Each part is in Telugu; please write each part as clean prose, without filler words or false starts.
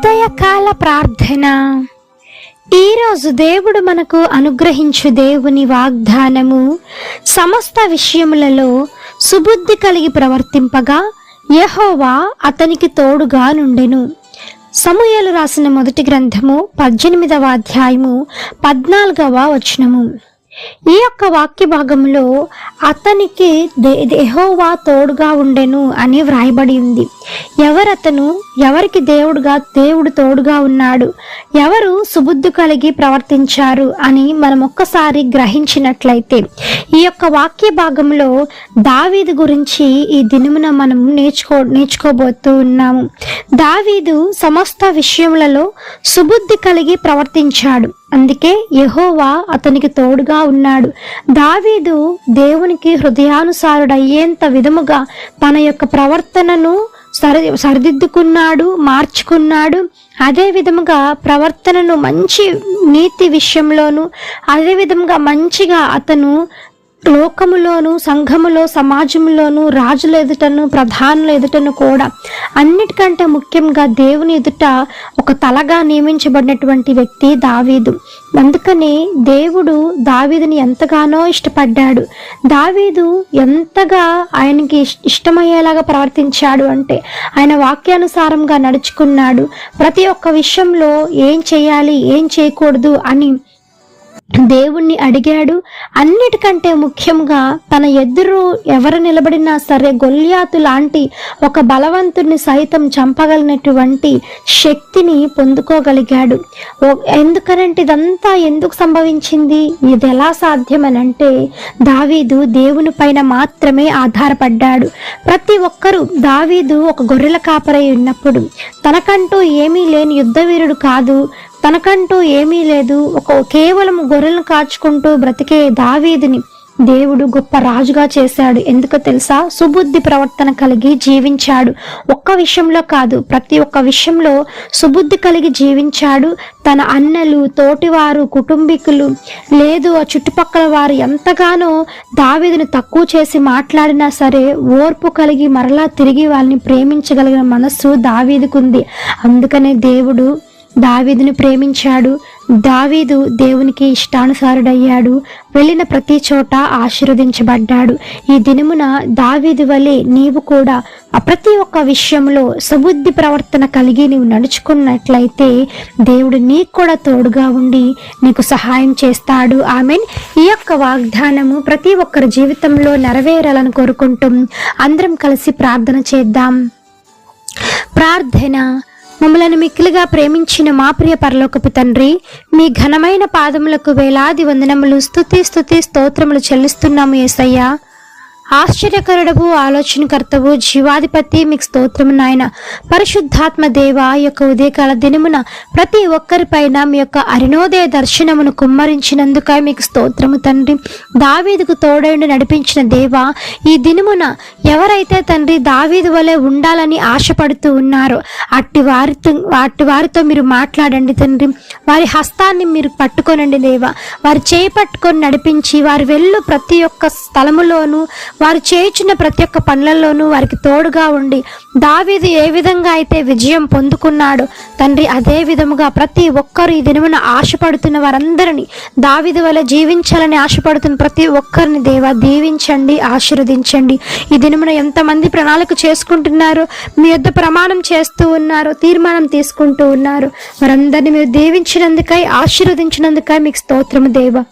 ఉదయకాల ప్రార్థన. ఈరోజు దేవుడు మనకు అనుగ్రహించు దేవుని వాగ్దానము, సమస్త విషయములలో సుబుద్ధి కలిగి ప్రవర్తింపగా యెహోవా అతనికి తోడుగా నుండెను. సమూయేలు రాసిన మొదటి గ్రంథము 18వ అధ్యాయము 14వ వచనము. ఈ యొక్క వాక్య భాగంలో అతనికి యెహోవా తోడుగా ఉండెను అని వ్రాయబడి ఉంది. ఎవరతను? ఎవరికి దేవుడు తోడుగా ఉన్నాడు? ఎవరు సుబుద్ధి కలిగి ప్రవర్తించారు అని మనం ఒక్కసారి గ్రహించినట్లయితే ఈ యొక్క వాక్య భాగంలో దావీదు గురించి ఈ దినమున మనం నేర్చుకోబోతూ ఉన్నాము. దావీదు సమస్త విషయములలో సుబుద్ధి కలిగి ప్రవర్తించాడు, అందుకే యెహోవా అతనికి తోడుగా ఉన్నాడు. దావీదు దేవునికి హృదయానుసారుడయ్యేంత విధముగా తన యొక్క ప్రవర్తనను సరిదిద్దుకున్నాడు, మార్చుకున్నాడు. అదే విధముగా ప్రవర్తనను మంచి నీతి విషయంలోను, అదే విధంగా మంచిగా అతను లోకములోను, సంఘములో, సమాజంలోను, రాజుల ఎదుటను, ప్రధానుల ఎదుటను కూడా అన్నిటికంటే ముఖ్యంగా దేవుని ఎదుట ఒక తలగా నియమించబడినటువంటి వ్యక్తి దావీదు. అందుకని దేవుడు దావీదుని ఎంతగానో ఇష్టపడ్డాడు. దావీదు ఎంతగా ఆయనకి ఇష్టమయ్యేలాగా ప్రవర్తించాడు అంటే ఆయన వాక్యానుసారంగా నడుచుకున్నాడు. ప్రతి ఒక్క విషయంలో ఏం చేయాలి, ఏం చేయకూడదు అని దేవుణ్ణి అడిగాడు. అన్నిటికంటే ముఖ్యంగా తన ఎదురు ఎవరు నిలబడినా సరే గొల్యాతు లాంటి ఒక బలవంతుడిని సైతం చంపగలిగినటువంటి శక్తిని పొందుకోగలిగాడు. ఎందుకనంటే ఇదంతా ఎందుకు సంభవించింది? ఇది ఎలా సాధ్యమనంటే దావీదు దేవుని పైన మాత్రమే ఆధారపడ్డాడు. ప్రతి ఒక్కరూ దావీదు ఒక గొర్రెల కాపరై ఉన్నప్పుడు తనకంటూ ఏమీ లేని యుద్ధవీరుడు కాదు, తనకంటూ ఏమీ లేదు, కేవలం గొర్రెలను కాచుకుంటూ బ్రతికే దావీదుని దేవుడు గొప్ప రాజుగా చేశాడు. ఎందుకో తెలుసా? సుబుద్ధి ప్రవర్తన కలిగి జీవించాడు. ఒక్క విషయంలో కాదు, ప్రతి ఒక్క విషయంలో సుబుద్ధి కలిగి జీవించాడు. తన అన్నలు, తోటివారు, కుటుంబీకులు, లేదు ఆ చుట్టుపక్కల వారు ఎంతగానో దావీదుని తక్కువ చేసి మాట్లాడినా సరే ఓర్పు కలిగి మరలా తిరిగి వాళ్ళని ప్రేమించగలిగిన మనస్సు దావీదుకుంది. అందుకనే దేవుడు దావీదుని ప్రేమించాడు. దావీదు దేవునికి ఇష్టానుసారుడయ్యాడు. వెళ్ళిన ప్రతి చోట ఆశీర్వదించబడ్డాడు. ఈ దినమున దావీదు వలె నీవు కూడా ప్రతి ఒక్క విషయంలో సుబుద్ధి ప్రవర్తన కలిగి నీవు నడుచుకున్నట్లయితే దేవుడు నీకు కూడా తోడుగా ఉండి నీకు సహాయం చేస్తాడు. ఆమేన్. ఈ యొక్క వాగ్దానము ప్రతి ఒక్కరి జీవితంలో నెరవేరాలని కోరుకుంటూ అందరం కలిసి ప్రార్థన చేద్దాం. ప్రార్థన. మమ్మలను మిక్కిలిగా ప్రేమించిన మా ప్రియ పరలోకపు తండ్రి, మీ ఘనమైన పాదములకు వేలాది వందనములు, స్తుతి స్తోత్రములు చెల్లిస్తున్నాము యేసయ్యా. ఆశ్చర్యకరుడవు, ఆలోచనకర్తవు, జీవాధిపతి, మీకు స్తోత్రము నాయన. పరిశుద్ధాత్మ దేవ, యొక్క ఉదయకాల దినమున ప్రతి ఒక్కరిపైన మీ యొక్క అరుణోదయ దర్శనమును కుమ్మరించినందుకై మీకు స్తోత్రము తండ్రి. దావీదుకు తోడైండి నడిపించిన దేవ, ఈ దినమున ఎవరైతే తండ్రి దావీదు వలె ఉండాలని ఆశపడుతూ ఉన్నారో అట్టి వారితో మీరు మాట్లాడండి తండ్రి. వారి హస్తాన్ని మీరు పట్టుకోనండి దేవ. వారి చేయి పట్టుకొని నడిపించి వారు వెళ్ళు ప్రతి ఒక్క స్థలములోనూ, వారు చేయుచున్న ప్రతి ఒక్క పనులలోనూ వారికి తోడుగా ఉండి దావీదు ఏ విధంగా అయితే విజయం పొందుకున్నాడో తండ్రి, అదే విధముగా ప్రతి ఒక్కరు ఈ దినమున ఆశపడుతున్న వారందరినీ దావీదు వలె జీవించాలని ఆశపడుతున్న ప్రతి ఒక్కరిని దేవా దీవించండి, ఆశీర్వదించండి. ఈ దినమున ఎంతమంది ప్రణాళిక చేసుకుంటున్నారో, మీ యొద్ద ప్రమాణం చేస్తూ ఉన్నారు, తీర్మానం తీసుకుంటూ ఉన్నారు, వారందరినీ మీరు దీవించినందుకై, ఆశీర్వదించినందుకై మీకు స్తోత్రము దేవా.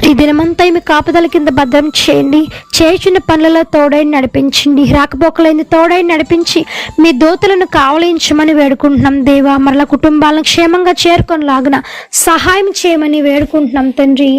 ఈ దినమంతా మీ కాపుదల కింద భద్రం చేయండి. చేయుచున్న పనులలో తోడైని నడిపించండి. రాకపోకలైంది తోడైని నడిపించి మీ దూతలను కావలించమని వేడుకుంటున్నాం దేవా. మరలా కుటుంబాలను క్షేమంగా చేరుకొనిలాగున సహాయం చేయమని వేడుకుంటున్నాం తండ్రి.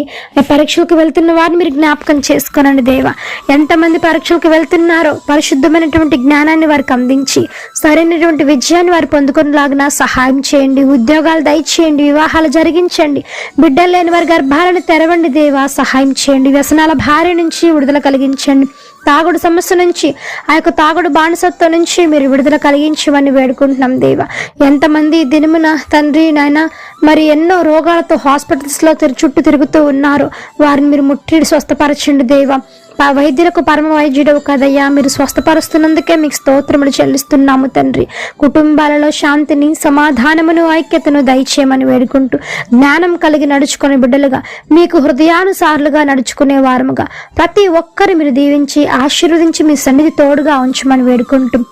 పరీక్షలకు వెళ్తున్న వారిని మీరు జ్ఞాపకం చేసుకోనండి దేవా. ఎంతమంది పరీక్షలకు వెళ్తున్నారో పరిశుద్ధమైనటువంటి జ్ఞానాన్ని వారికి అందించి సరైనటువంటి విజయాన్ని వారు పొందుకొనిలాగున సహాయం చేయండి. ఉద్యోగాలు దయచేయండి, వివాహాలు జరిగించండి, బిడ్డలు లేని వారి గర్భాలను తెరవండి దేవా. సహాయం చేయండి. వ్యసనాల భార్య నుంచి విడుదల కలిగించండి. తాగుడు సమస్య నుంచి, ఆ యొక్క తాగుడు బానిసత్వం నుంచి మీరు విడుదల కలిగించమని వేడుకుంటున్నాం దేవా. ఎంతమంది దినమున తండ్రి నాయన మరి ఎన్నో రోగాలతో హాస్పిటల్స్లో చుట్టూ తిరుగుతూ ఉన్నారు, వారిని మీరు ముట్టి స్వస్థపరచండి దేవా. వైద్యులకు పరమ వైద్యుడవు కదయ్యా. మీరు స్వస్థపరుస్తున్నందుకే మీకు స్తోత్రములు చెల్లిస్తున్నాము తండ్రి. కుటుంబాలలో శాంతిని, సమాధానమును, ఐక్యతను దయచేయమని వేడుకుంటూ జ్ఞానం కలిగి నడుచుకునే బిడ్డలుగా, మీకు హృదయానుసారులుగా నడుచుకునే వారముగా ప్రతి ఒక్కరు మీరు దీవించి ఆశీర్వదించి మీ సన్నిధి తోడుగా ఉంచమని వేడుకుంటూ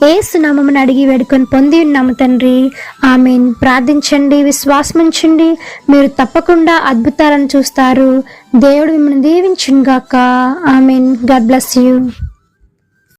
యేసు నామమున అడిగి వేడుకొని పొంది ఉన్నాము తండ్రి. ఆమేన్. ప్రార్థించండి, విశ్వాసముంచండి, మీరు తప్పకుండా అద్భుతాలను చూస్తారు. దేవుడు మిమ్మల్ని దీవించును గాక. ఆమేన్. God bless you.